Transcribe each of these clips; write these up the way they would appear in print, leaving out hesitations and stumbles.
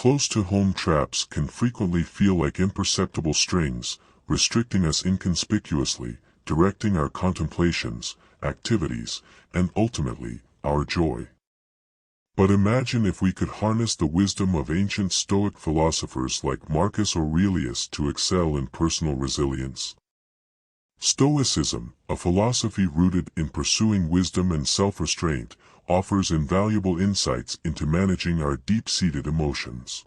close-to-home traps can frequently feel like imperceptible strings, restricting us inconspicuously, directing our contemplations, activities, and ultimately, our joy. But imagine if we could harness the wisdom of ancient Stoic philosophers like Marcus Aurelius to excel in personal resilience. Stoicism, a philosophy rooted in pursuing wisdom and self-restraint, offers invaluable insights into managing our deep-seated emotions.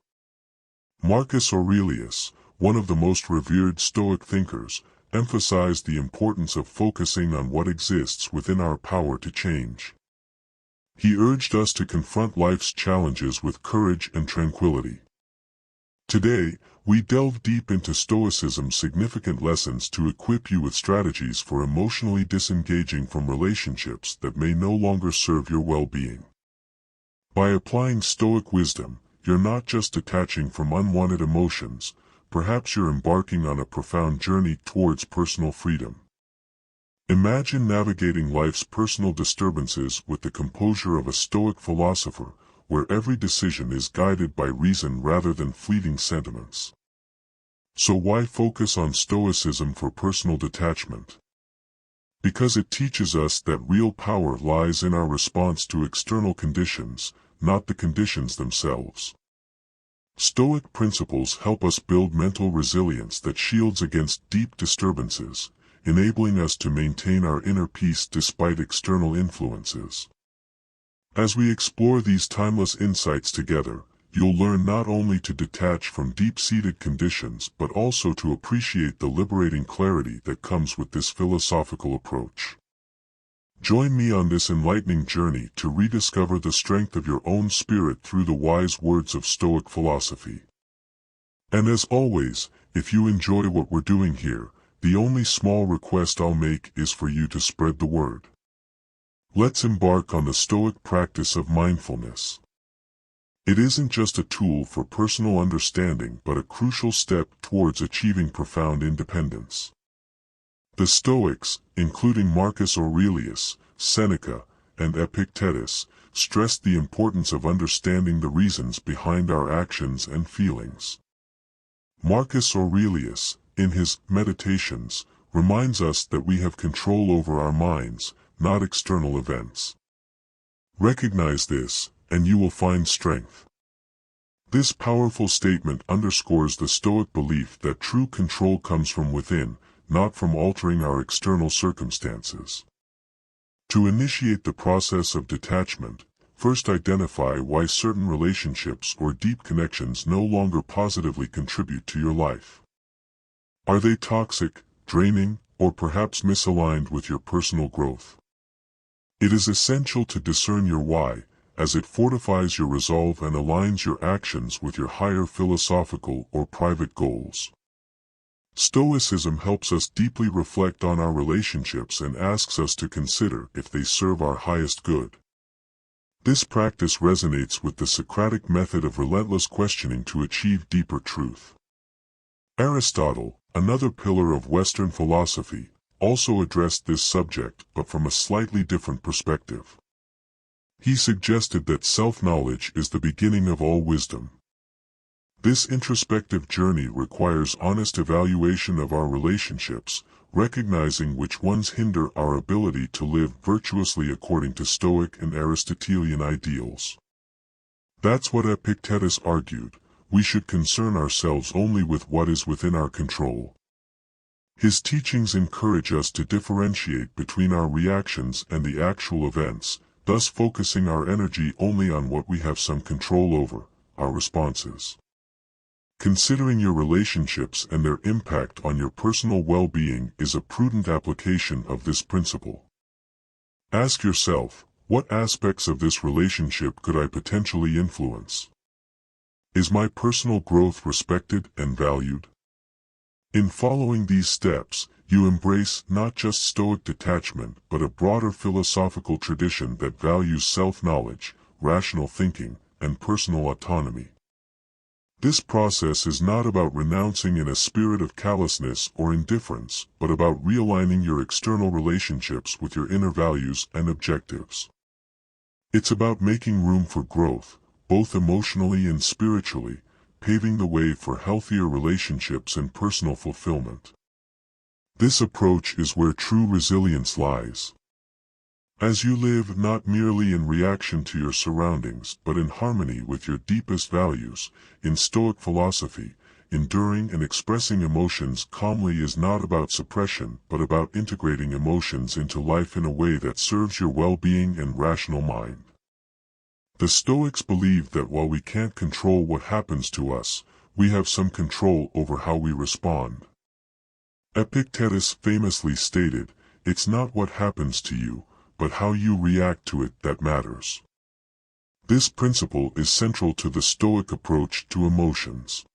Marcus Aurelius, one of the most revered Stoic thinkers, emphasized the importance of focusing on what exists within our power to change. He urged us to confront life's challenges with courage and tranquility. Today, we delve deep into Stoicism's significant lessons to equip you with strategies for emotionally disengaging from relationships that may no longer serve your well-being. By applying Stoic wisdom, you're not just detaching from unwanted emotions, perhaps you're embarking on a profound journey towards personal freedom. Imagine navigating life's personal disturbances with the composure of a Stoic philosopher, where every decision is guided by reason rather than fleeting sentiments. So why focus on Stoicism for personal detachment? Because it teaches us that real power lies in our response to external conditions, not the conditions themselves. Stoic principles help us build mental resilience that shields against deep disturbances, enabling us to maintain our inner peace despite external influences. As we explore these timeless insights together, you'll learn not only to detach from deep-seated conditions but also to appreciate the liberating clarity that comes with this philosophical approach. Join me on this enlightening journey to rediscover the strength of your own spirit through the wise words of Stoic philosophy. And as always, if you enjoy what we're doing here, the only small request I'll make is for you to spread the word. Let's embark on the Stoic practice of mindfulness. It isn't just a tool for personal understanding but a crucial step towards achieving profound independence. The Stoics, including Marcus Aurelius, Seneca, and Epictetus, stressed the importance of understanding the reasons behind our actions and feelings. Marcus Aurelius, in his Meditations, reminds us that we have control over our minds, not external events. Recognize this, and you will find strength. This powerful statement underscores the Stoic belief that true control comes from within, not from altering our external circumstances. To initiate the process of detachment, first identify why certain relationships or deep connections no longer positively contribute to your life. Are they toxic, draining, or perhaps misaligned with your personal growth? It is essential to discern your why, as it fortifies your resolve and aligns your actions with your higher philosophical or private goals. Stoicism helps us deeply reflect on our relationships and asks us to consider if they serve our highest good. This practice resonates with the Socratic method of relentless questioning to achieve deeper truth. Aristotle, another pillar of Western philosophy, also addressed this subject but from a slightly different perspective. He suggested that self-knowledge is the beginning of all wisdom. This introspective journey requires honest evaluation of our relationships, recognizing which ones hinder our ability to live virtuously according to Stoic and Aristotelian ideals. That's what Epictetus argued: we should concern ourselves only with what is within our control. His teachings encourage us to differentiate between our reactions and the actual events, thus focusing our energy only on what we have some control over, our responses. Considering your relationships and their impact on your personal well-being is a prudent application of this principle. Ask yourself, what aspects of this relationship could I potentially influence? Is my personal growth respected and valued? In following these steps, you embrace not just Stoic detachment but a broader philosophical tradition that values self-knowledge, rational thinking, and personal autonomy. This process is not about renouncing in a spirit of callousness or indifference, but about realigning your external relationships with your inner values and objectives. It's about making room for growth, both emotionally and spiritually, paving the way for healthier relationships and personal fulfillment. This approach is where true resilience lies. As you live not merely in reaction to your surroundings but in harmony with your deepest values, in Stoic philosophy, enduring and expressing emotions calmly is not about suppression but about integrating emotions into life in a way that serves your well-being and rational mind. The Stoics believe that while we can't control what happens to us, we have some control over how we respond. Epictetus famously stated, "It's not what happens to you, but how you react to it that matters." This principle is central to the Stoic approach to emotions.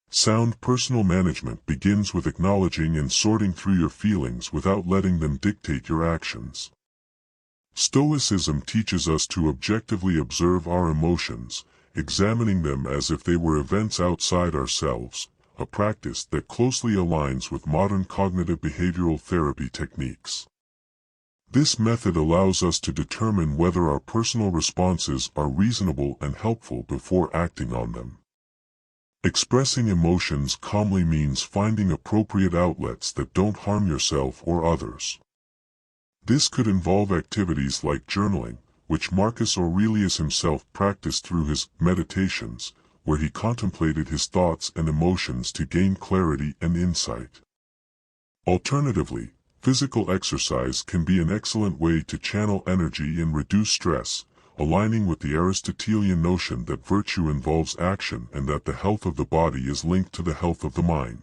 Sound personal management begins with acknowledging and sorting through your feelings without letting them dictate your actions. Stoicism teaches us to objectively observe our emotions, examining them as if they were events outside ourselves, a practice that closely aligns with modern cognitive behavioral therapy techniques. This method allows us to determine whether our personal responses are reasonable and helpful before acting on them. Expressing emotions calmly means finding appropriate outlets that don't harm yourself or others. This could involve activities like journaling, which Marcus Aurelius himself practiced through his meditations, where he contemplated his thoughts and emotions to gain clarity and insight. Alternatively, physical exercise can be an excellent way to channel energy and reduce stress, aligning with the Aristotelian notion that virtue involves action and that the health of the body is linked to the health of the mind.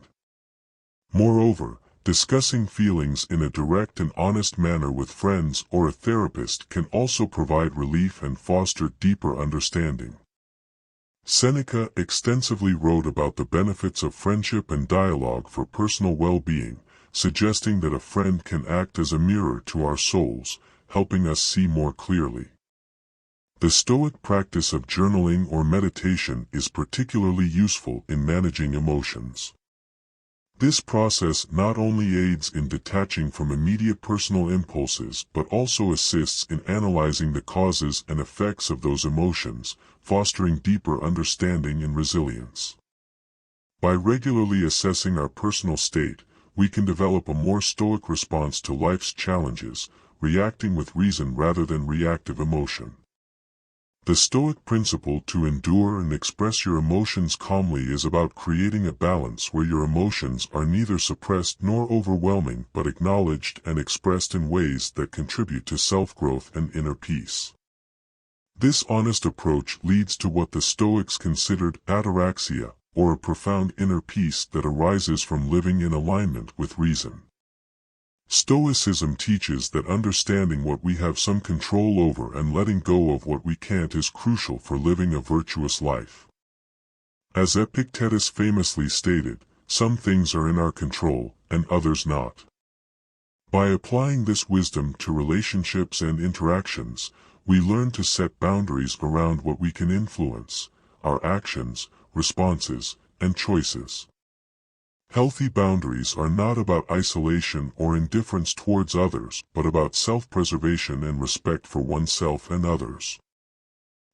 Moreover, discussing feelings in a direct and honest manner with friends or a therapist can also provide relief and foster deeper understanding. Seneca extensively wrote about the benefits of friendship and dialogue for personal well-being, suggesting that a friend can act as a mirror to our souls, helping us see more clearly. The Stoic practice of journaling or meditation is particularly useful in managing emotions. This process not only aids in detaching from immediate personal impulses but also assists in analyzing the causes and effects of those emotions, fostering deeper understanding and resilience. By regularly assessing our personal state, we can develop a more stoic response to life's challenges, reacting with reason rather than reactive emotion. The Stoic principle to endure and express your emotions calmly is about creating a balance where your emotions are neither suppressed nor overwhelming but acknowledged and expressed in ways that contribute to self-growth and inner peace. This honest approach leads to what the Stoics considered ataraxia, or a profound inner peace that arises from living in alignment with reason. Stoicism teaches that understanding what we have some control over and letting go of what we can't is crucial for living a virtuous life. As Epictetus famously stated, some things are in our control, and others not. By applying this wisdom to relationships and interactions, we learn to set boundaries around what we can influence, our actions, responses, and choices. Healthy boundaries are not about isolation or indifference towards others, but about self-preservation and respect for oneself and others.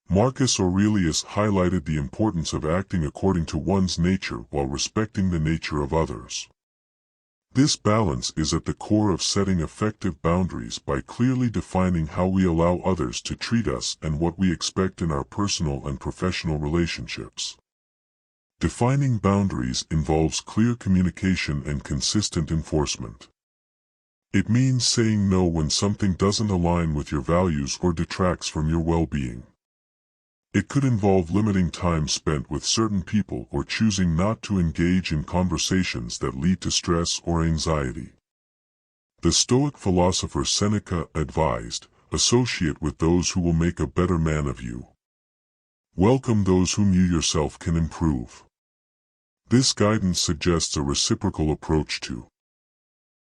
Marcus Aurelius highlighted the importance of acting according to one's nature while respecting the nature of others. This balance is at the core of setting effective boundaries by clearly defining how we allow others to treat us and what we expect in our personal and professional relationships. Defining boundaries involves clear communication and consistent enforcement. It means saying no when something doesn't align with your values or detracts from your well-being. It could involve limiting time spent with certain people or choosing not to engage in conversations that lead to stress or anxiety. The Stoic philosopher Seneca advised, "Associate with those who will make a better man of you. Welcome those whom you yourself can improve." This guidance suggests a reciprocal approach to